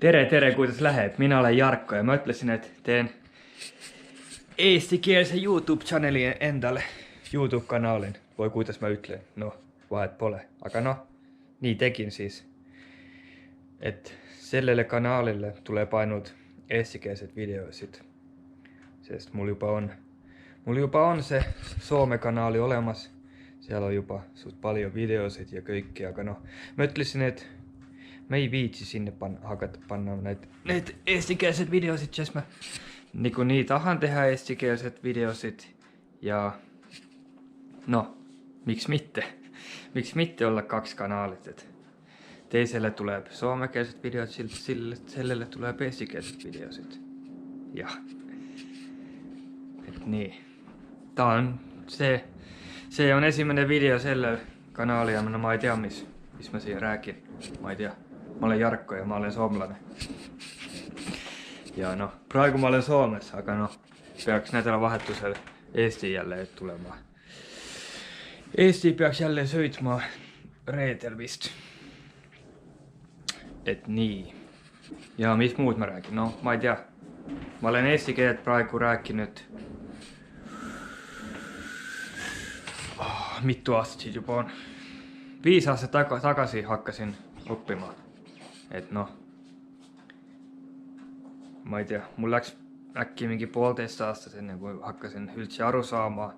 Tere, kuidas läheb? Minä olen Jarkko ja mä ütlesin, että teen eestikielisen YouTube-channelin endalle YouTube-kanaalin. Voi kuidas mä ütlen? No, vahet pole. Aga no, niin tekin siis. Et sellelle kanaalille tulee painut eestikieliset videoisit. Sest mulla jopa on se Soome-kanaali olemas. Siellä on jopa suht paljon videoisit ja kaikkea. Aga no, mä ütlesin, että mä ei viitsi sinne panna näitä eestikieliset videosit, jos mä niin tahan tehdä eestikieliset videosit. Ja no, miksi mitte? Miksi mitte olla kaksi kanaalit? Et teiselle tulee suomenkieliset videot, sille tulee eestikieliset videosit. Ja et niin. Tää on se on ensimmäinen video selle kanaalia, no mä en tiedä missä mä siinä rääkin. Mä en tiedä. Mä olen Jarkko ja mä olen suomalainen. Ja no, praegu mä olen Suomessa, aga no, peaks nädalavahetusel Eesti jälleen tulemaan. Eesti peaks jälleen sõitma reedel vist. Et nii. Ja mis muud mä räägin? No, mä en tiedä. Mä olen eesti keelet praegu rääkinyt. Mittu aastat siitä jopa on. 5 aastat takaisin hakkasin oppimaan. Et no. Mä en tiedä, mulla läks äkkiä minkin 1,5 aastat ennen kuin hakkasin üldse aru saamaan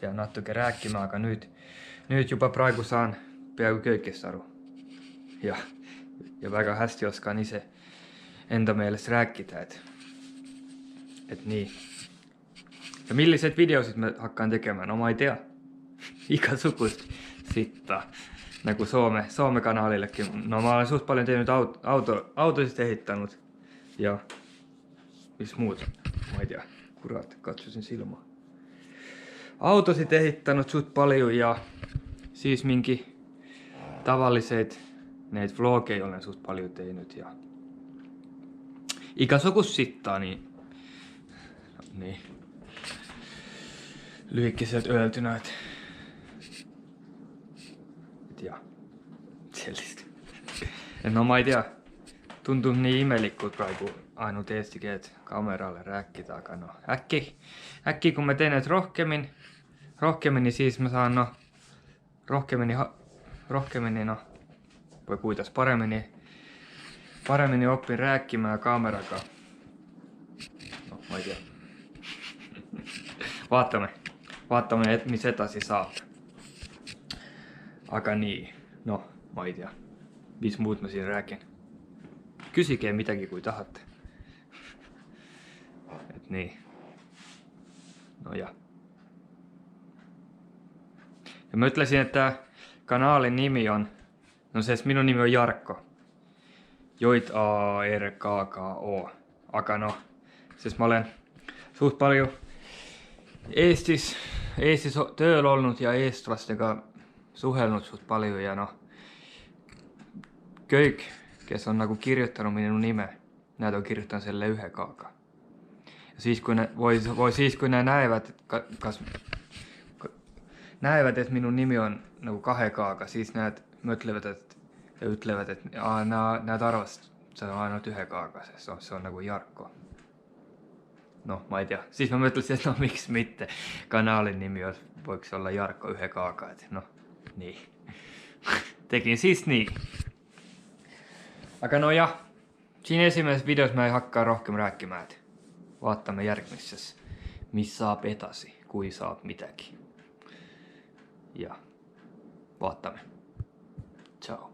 ja natuke rääkimään, aga nüüd juba praegu saan peaaegu kõigest aru. Ja väga hästi oskaan ise enda meelest rääkida, et nii. Ja millised videosid mä hakkaan tekemään? No mä en tiedä. Igasugust sitta. Nagu Soome kanaalillekin. No mä olen suht paljon tehnyt autosit ehittänyt. Ja mis muut? Mä en tiedä. Kurat, katsosin silmaa. Autosit ehittänyt suht paljon ja siis minkin tavalliset näitä vlogeja olen suht paljon tehnyt ja igasugust sittaa niin lyhikkeselt öeltynä, et ja sellistä. No mä en tiedä, tuntuu niin imelikkuut praegu ainut eesti keelt kameralle rääkkida, aga no äkki kun mä teen näitä rohkemmin, niin siis mä saan no rohkemmin no voi kuitas paremmin oppin rääkkimään kamerakaan. No mä en tiedä. Vaatamme et mis edasi saab. Aga nii, no ma ei tea, mis muud ma siin räägin. Küsikee midagi kui tahate. Et nii. No ja. Ja mä ütlesin, että kanaalin nimi on, no sest minun nimi on Jarkko. Jarkko. Aga no, sest mä olen suht paljon Eestis tööl olnud ja eestlastega suhelnud suht paljon ja no kõik, kes on nagu kirjuttanut minun nime, näitä on kirjuttanut selle ühe kaaga. Ja siis kun ne näevät, että minun nimi on nagu 2 kaaga, siis näet mõtlevad, ja ütlevad, että näet arvast, se on ainult 1 kaaga, se on nagu Jarkko. No, mä en tiedä. Siis mä mõtlesin, että no miksi mitte. Kanaalin nimi voiks olla Jarkko 1 kaaga, et no niin. Tekin siis niin. Aga no ja, siinä ensimmäisessä videossa mä ei hakkaa rohkem rääkkimään, et vaatamme järgmisessä, mis saab edasi, kui saab midagi. Ja vaatamme. Ciao.